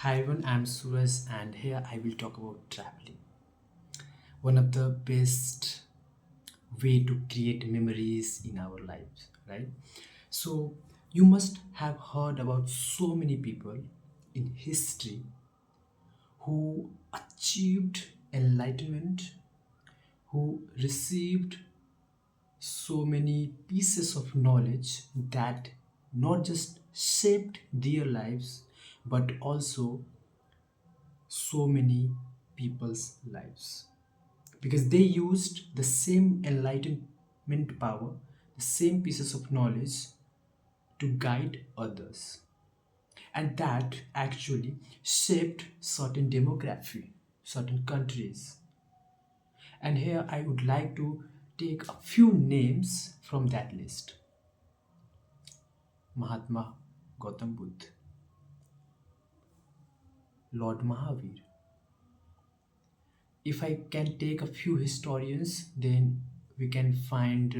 Hi everyone, I'm Suraj and here I will talk about traveling. One of the best way to create memories in our lives, right? So you must have heard about so many people in history who achieved enlightenment, who received so many pieces of knowledge that not just shaped their lives but also so many people's lives because they used the same enlightenment power, the same pieces of knowledge to guide others. And that actually shaped certain demography, certain countries. And here I would like to take a few names from that list. Mahatma Gautam Buddha, Lord Mahavir. If I can take a few historians, then we can find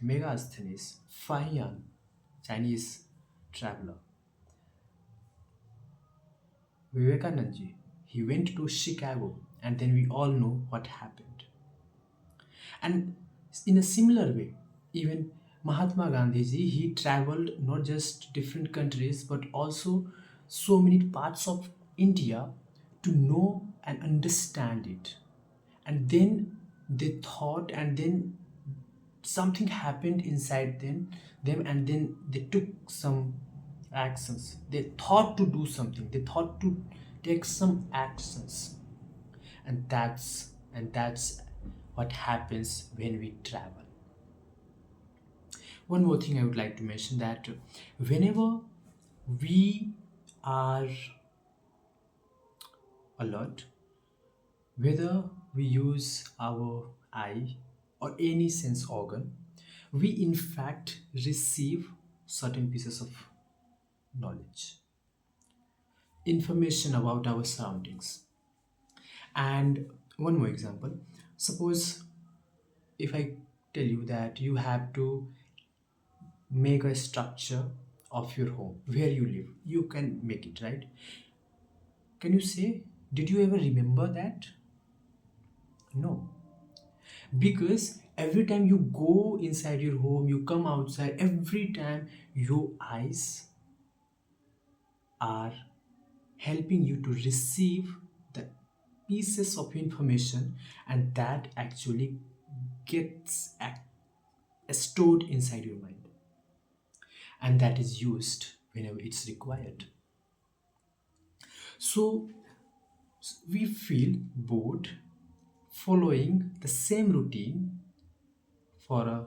Megasthenes, Fahian, Chinese traveler, Vivekananda. He went to Chicago, and then we all know what happened. And in a similar way, even Mahatma Gandhiji, he traveled not just different countries but also so many parts of India to know and understand it. And then they thought, and then something happened inside them, and then they took some actions. They thought to do something. They thought to take some actions, and that's what happens when we travel. One more thing I would like to mention that whenever we are alert, whether we use our eye or any sense organ, we in fact receive certain pieces of knowledge, information about our surroundings. And one more example, suppose if I tell you that you have to make a structure of your home where you live, you can make it, right? Can you say, did you ever remember that? No, because every time you go inside your home, you come outside, every time your eyes are helping you to receive the pieces of information, and that actually gets stored inside your mind, and that is used whenever it's required. So we feel bored following the same routine for a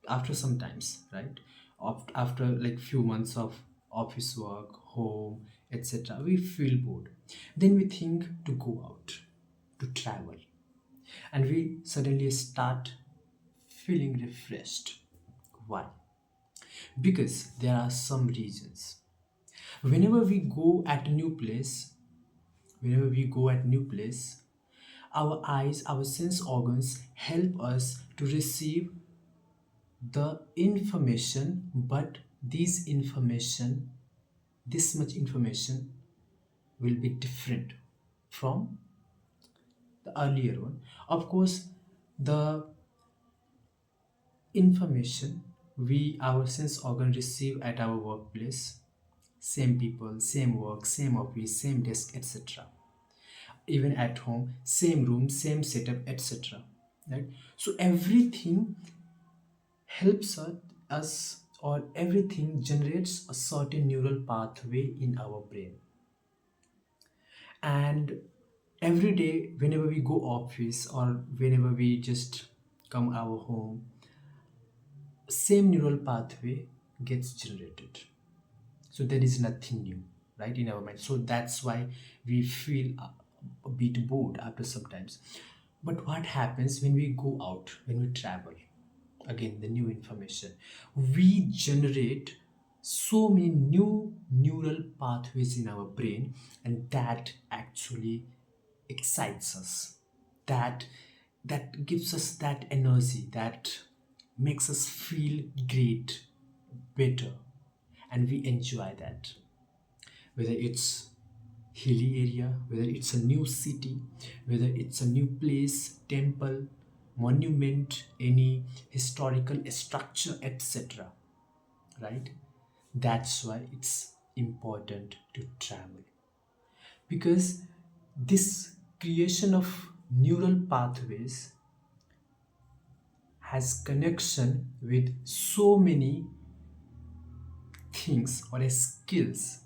after some times, right? After like few months of office work, home, etc., we feel bored. Then we think to go out, to travel, and we suddenly start feeling refreshed. Why? Because there are some reasons. Whenever we go at a new place, whenever we go at new place, our eyes, our sense organs help us to receive the information, but this much information will be different from the earlier one. Of course, the information we our sense organ receive at our workplace, same people, same work, same office, same desk, etc. Even at home, same room, same setup, etc. Right? So everything helps us, or everything generates a certain neural pathway in our brain. And every day whenever we go office or whenever we just come our home, same neural pathway gets generated. So there is nothing new, right, in our mind. So that's why we feel a bit bored after sometimes. But what happens when we go out, when we travel? Again, the new information, we generate so many new neural pathways in our brain, and that actually excites us, that gives us that energy, that makes us feel great, better, and we enjoy that, whether it's hilly area, whether it's a new city, whether it's a new place, temple, monument, any historical structure, etc. Right? That's why it's important to travel, because this creation of neural pathways has connection with so many things or skills,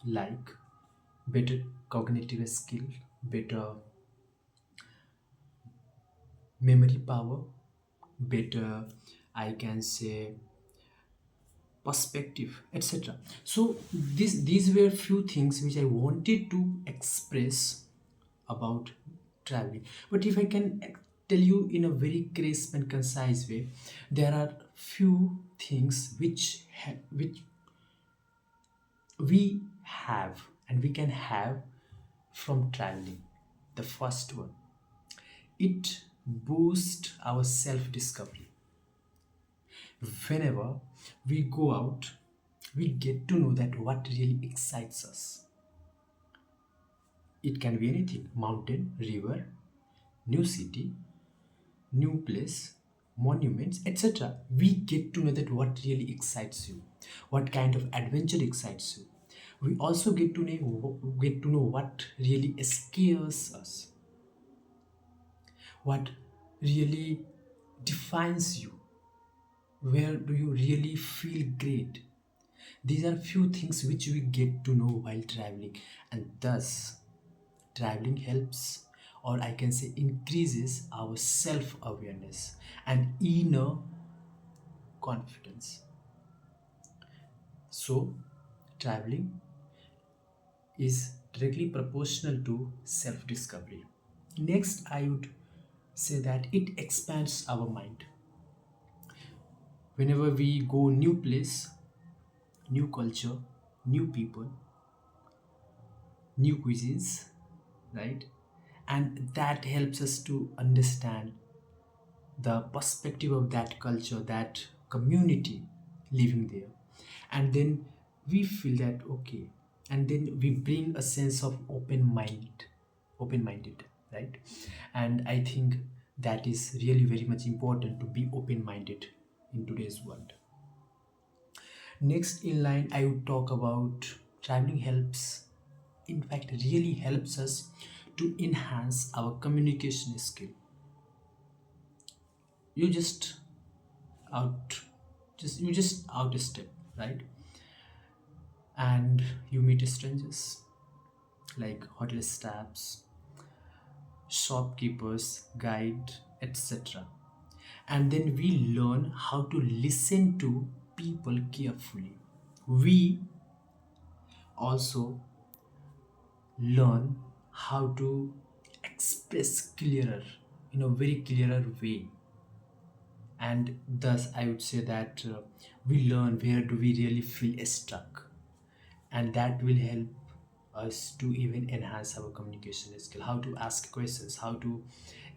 like better cognitive skill, better memory power, better, I can say, perspective, etc. So these were few things which I wanted to express about traveling. But if I can tell you in a very crisp and concise way, there are few things which we have and we can have from traveling. The first one, it boosts our self discovery. Whenever we go out, we get to know that what really excites us. It can be anything: mountain, river, new city, new place, monuments, etc. We get to know that what really excites you, what kind of adventure excites you. We also get to know what really scares us, what really defines you, where do you really feel great. These are few things which we get to know while traveling, and thus traveling helps, or I can say increases, our self awareness and inner confidence. So, traveling is directly proportional to self discovery. Next, I would say that it expands our mind. Whenever we go new place, new culture, new people, new cuisines, right? And that helps us to understand the perspective of that culture, that community living there. And then we feel that okay, and then we bring a sense of open minded, right? And I think that is really very much important, to be open minded in today's world. Next in line, I would talk about traveling helps, in fact, really helps us to enhance our communication skill. You just out, you just out a step, right? And you meet strangers like hotel staffs, shopkeepers, guide, etc. And then we learn how to listen to people carefully. We also learn how to express clearer, in a very clearer way. And thus I would say that we learn where do we really feel stuck, and that will help us to even enhance our communication skill, how to ask questions, how to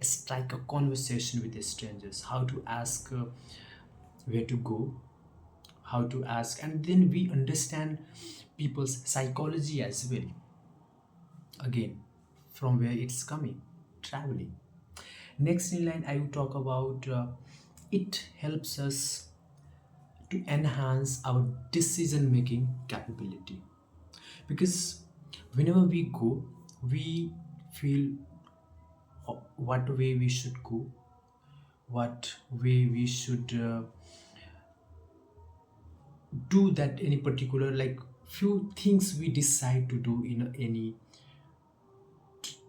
strike a conversation with the strangers, how to ask where to go, how to ask, and then we understand people's psychology as well, again, from where it's coming, traveling. Next in line, I will talk about it helps us to enhance our decision making capability, because whenever we go, we feel what way we should go, what way we should do that, any particular, like, few things we decide to do in any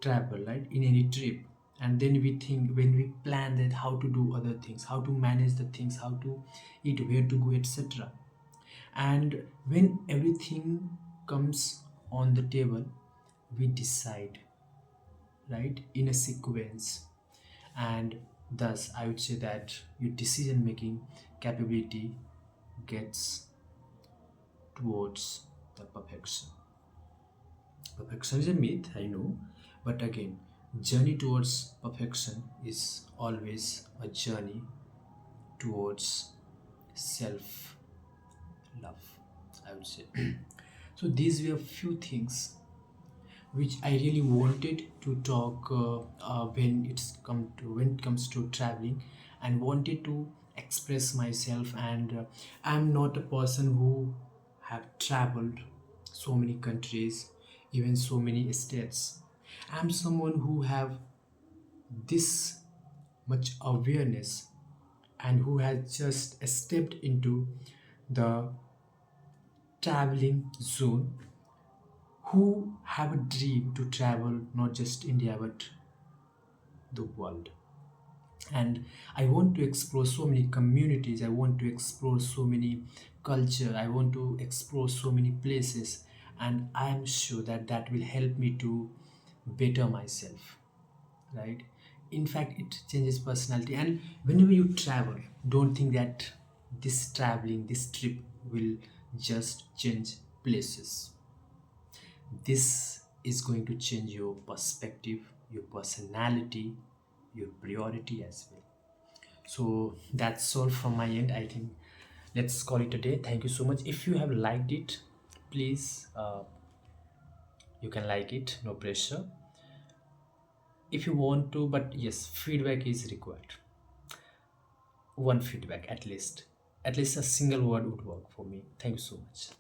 travel, right, in any trip. And then we think, when we plan that, how to do other things, how to manage the things, how to eat, where to go, etc. And when everything comes on the table, we decide, right, in a sequence. And thus I would say that your decision making capability gets towards the perfection. Perfection is a myth, I know, but again, journey towards perfection is always a journey towards self love, I would say. So these were few things which I really wanted to talk when it comes to traveling, and wanted to express myself. And I'm not a person who have traveled so many countries, even so many states. I'm someone who have this much awareness, and who has just stepped into the traveling zone, who have a dream to travel not just India but the world. And I want to explore so many communities, I want to explore so many culture, I want to explore so many places, and I am sure that that will help me to better myself, right? In fact, it changes personality. And whenever you travel, don't think that this trip will just change places. This is going to change your perspective, your personality, your priority as well. So that's all from my end. I think let's call it a day. Thank you so much. If you have liked it, please, you can like it, no pressure. If you want to, but yes, feedback is required. One feedback at least. At least a single word would work for me. Thank you so much.